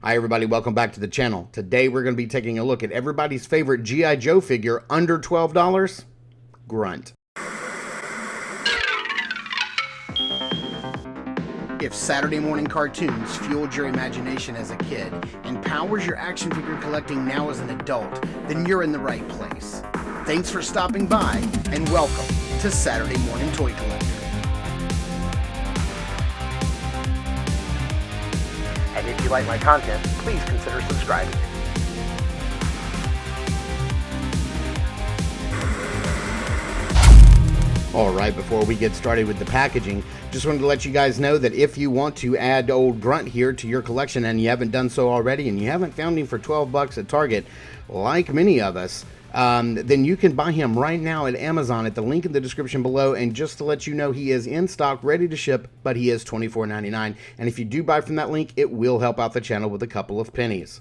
Hi everybody, welcome back to the channel. Today we're going to be taking a look at everybody's favorite G.I. Joe figure under $12, Grunt. If Saturday morning cartoons fueled your imagination as a kid and powers your action figure collecting now as an adult, then you're in the right place. Thanks for stopping by and welcome to Saturday Morning Toy Collector. And if you like my content, please consider subscribing. Alright, before we get started with the packaging, just wanted to let you guys know that if you want to add old Grunt here to your collection and you haven't done so already and you haven't found him for 12 bucks at Target, like many of us, then you can buy him right now at Amazon at the link in the description below. And just to let you know, he is in stock, ready to ship, but he is $24.99. And if you do buy from that link, it will help out the channel with a couple of pennies.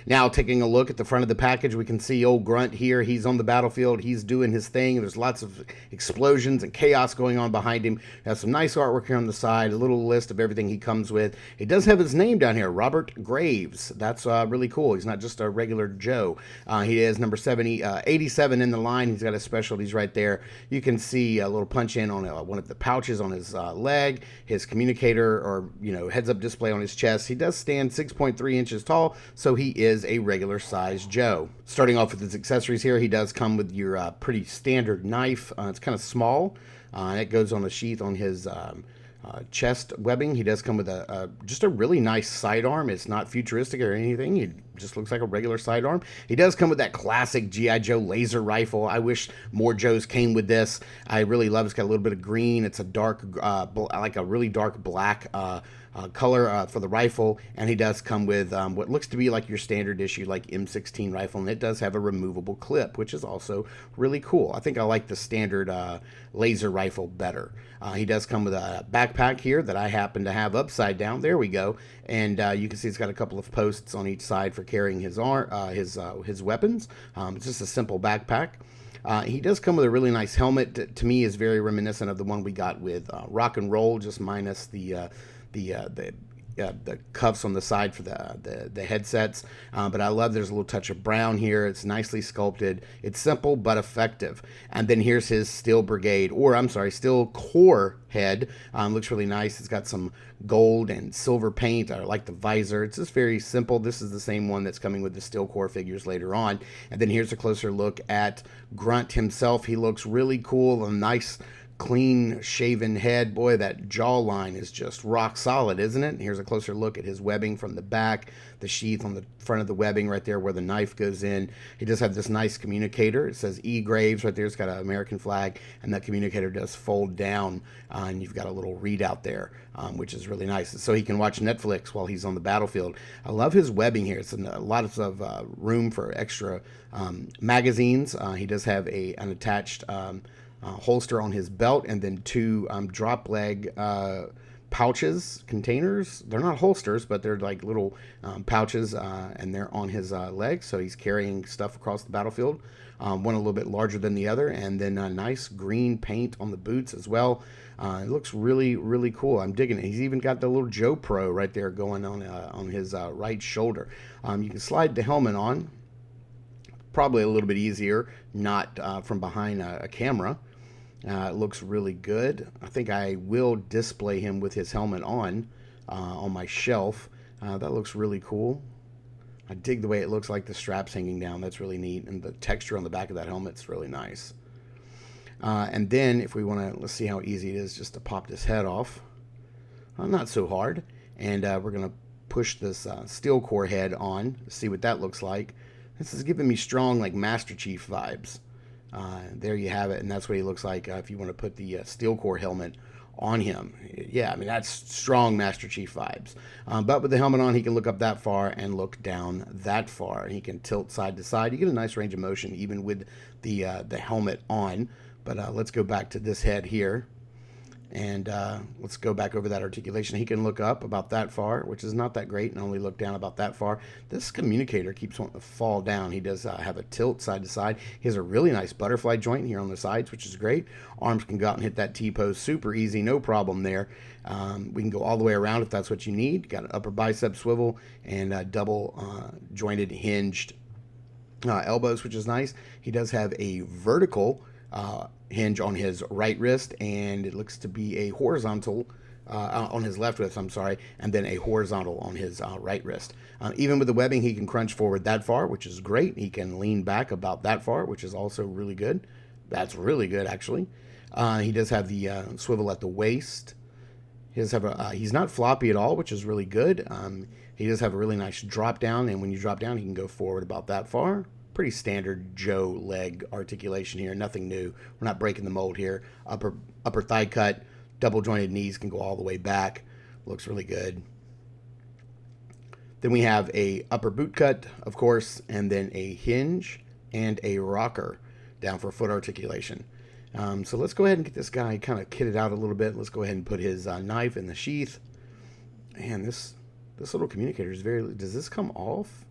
Now, taking a look at the front of the package, we can see old Grunt here. He's on the battlefield. He's doing his thing. There's lots of explosions and chaos going on behind him. Has some nice artwork here on the side, a little list of everything he comes with. He does have his name down here, Robert Graves. That's really cool. He's not just a regular Joe. He is number 87 in the line. He's got his specialties right there. You can see a little punch in on one of the pouches on his leg, his communicator or, heads-up display on his chest. He does stand 6.3 inches tall, so he is a regular size Joe. Starting off with his accessories here, he does come with your pretty standard knife. It's kind of small. It goes on a sheath on his chest webbing. He does come with just a really nice sidearm. It's not futuristic or anything. It just looks like a regular sidearm. He does come with that classic G.I. Joe laser rifle. I wish more Joes came with this. I really love it. It's got a little bit of green. It's a dark, like a really dark black color for the rifle, and he does come with what looks to be like your standard issue like M16 rifle, and it does have a removable clip, which is also really cool. I think I like the standard laser rifle better. He does come with a backpack here that I happen to have upside down. There we go. And you can see it's got a couple of posts on each side for carrying his weapons. It's just a simple backpack. He does come with a really nice helmet. To me, is very reminiscent of the one we got with Rock and Roll, just minus the cuffs on the side for the headsets, but I love there's a little touch of brown here. It's nicely sculpted. It's simple but effective. And then here's his Steel Brigade, or I'm sorry, Steel Corps head. Looks really nice. It's got some gold and silver paint. I like the visor. It's just very simple. This is the same one that's coming with the Steel Corps figures later on. And then here's a closer look at Grunt himself. He looks really cool. A nice clean shaven head. Boy, that jawline is just rock solid, isn't it? Here's a closer look at his webbing from the back, the sheath on the front of the webbing right there where the knife goes in. He does have this nice communicator. It says E. Graves right there. It's got an American flag, and that communicator does fold down, and you've got a little readout there, which is really nice. So he can watch Netflix while he's on the battlefield. I love his webbing here. It's a lot of room for extra magazines. He does have an attached holster on his belt, and then two drop leg pouches, containers. They're not holsters, but they're like little pouches, and they're on his legs, so he's carrying stuff across the battlefield. One a little bit larger than the other, and then a nice green paint on the boots as well. It looks really, really cool. I'm digging it. He's even got the little Joe Pro right there going on his right shoulder. You can slide the helmet on. Probably a little bit easier, not from behind a camera. It looks really good. I think I will display him with his helmet on my shelf. That looks really cool. I dig the way it looks like the straps hanging down. That's really neat. And the texture on the back of that helmet's really nice. And then if we want to, let's see how easy it is just to pop this head off. Not so hard. And we're going to push this Steel Corps head on, see what that looks like. This is giving me strong like Master Chief vibes. There you have it, and that's what he looks like if you want to put the Steel Corps helmet on him. Yeah, I mean, that's strong Master Chief vibes. But with the helmet on, he can look up that far and look down that far. He can tilt side to side. You get a nice range of motion even with the helmet on. But let's go back to this head here. And let's go back over that articulation. He can look up about that far, which is not that great, and only look down about that far. This communicator keeps wanting to fall down. He does have a tilt side to side. He has a really nice butterfly joint here on the sides, which is great. Arms can go out and hit that T-pose super easy, no problem there. We can go all the way around if that's what you need. Got an upper bicep swivel and double jointed hinged elbows, which is nice. He does have a vertical hinge on his right wrist, and it looks to be a horizontal on his left wrist, I'm sorry, and then a horizontal on his right wrist. Even with the webbing, he can crunch forward that far, which is great. He can lean back about that far, which is also really good. That's really good, actually. He does have the swivel at the waist. He does have he's not floppy at all, which is really good. He does have a really nice drop down, and when you drop down, he can go forward about that far. Pretty standard Joe leg articulation here, nothing new. We're not breaking the mold here. Upper thigh cut, double jointed knees can go all the way back. Looks really good. Then we have a upper boot cut, of course, and then a hinge and a rocker down for foot articulation. So let's go ahead and get this guy kind of kitted out a little bit. Let's go ahead and put his knife in the sheath. Man, this little communicator is very... Does this come off?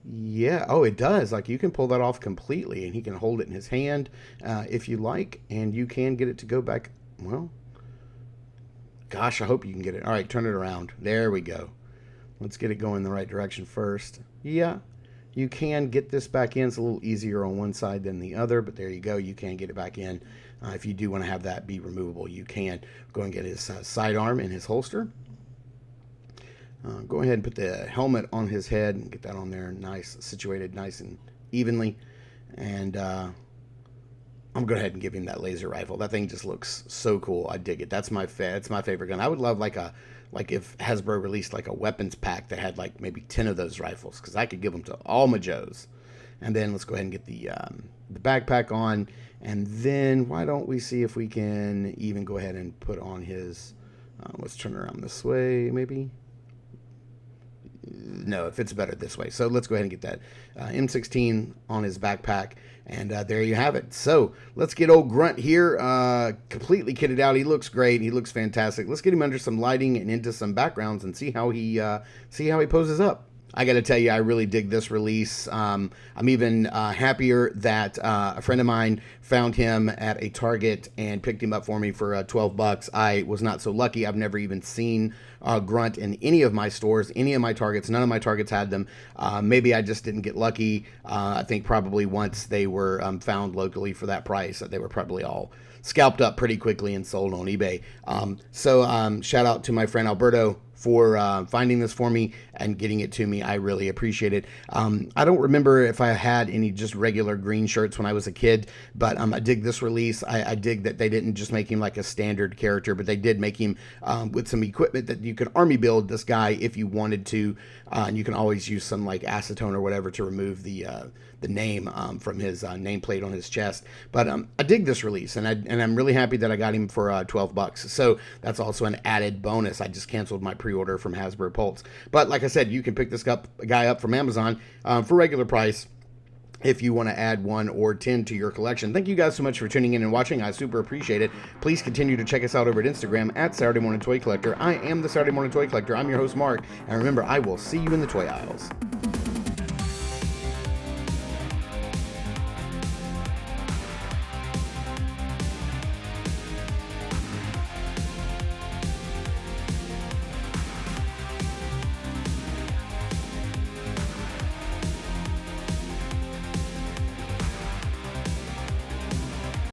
Yeah, oh, it does. Like, you can pull that off completely, and he can hold it in his hand if you like, and you can get it to go back. Well, gosh, I hope you can get it. All right, turn it around. There we go. Let's get it going in the right direction first. Yeah, you can get this back in. It's a little easier on one side than the other, but there you go. You can get it back in. If you do want to have that be removable, you can. Go and get his sidearm in his holster. Go ahead and put the helmet on his head and get that on there nice, situated nice and evenly. And I'm going to go ahead and give him that laser rifle. That thing just looks so cool. I dig it. That's my favorite gun. I would love like if Hasbro released like a weapons pack that had like maybe 10 of those rifles, because I could give them to all my Joes. And then let's go ahead and get the backpack on. And then why don't we see if we can even go ahead and put on his, let's turn around this way maybe. No, it fits better this way. So let's go ahead and get that M16 on his backpack. And there you have it. So let's get old Grunt here completely kitted out. He looks great. He looks fantastic. Let's get him under some lighting and into some backgrounds and see how he poses up. I got to tell you, I really dig this release. I'm even happier that a friend of mine found him at a Target and picked him up for me for 12 bucks. I was not so lucky. I've never even seen Grunt in any of my stores, any of my Targets. None of my Targets had them. Maybe I just didn't get lucky. I think probably once they were found locally for that price, they were probably all scalped up pretty quickly and sold on eBay. So shout out to my friend Alberto for finding this for me and getting it to me. I really appreciate it. I don't remember if I had any just regular green shirts when I was a kid, but I dig this release. I dig that they didn't just make him like a standard character, but they did make him with some equipment that you could army build this guy if you wanted to. And you can always use some like acetone or whatever to remove the name from his nameplate on his chest. But I dig this release, and I'm really happy that I got him for 12 bucks. So that's also an added bonus. I just canceled my pre-order from Hasbro Pulse. But like I said, you can pick this guy up from Amazon for regular price if you want to add 1 or 10 to your collection. Thank you guys so much for tuning in and watching. I super appreciate it. Please continue to check us out over at Instagram at Saturday Morning Toy Collector. I am the Saturday Morning Toy Collector. I'm your host, Mark. And remember, I will see you in the toy aisles.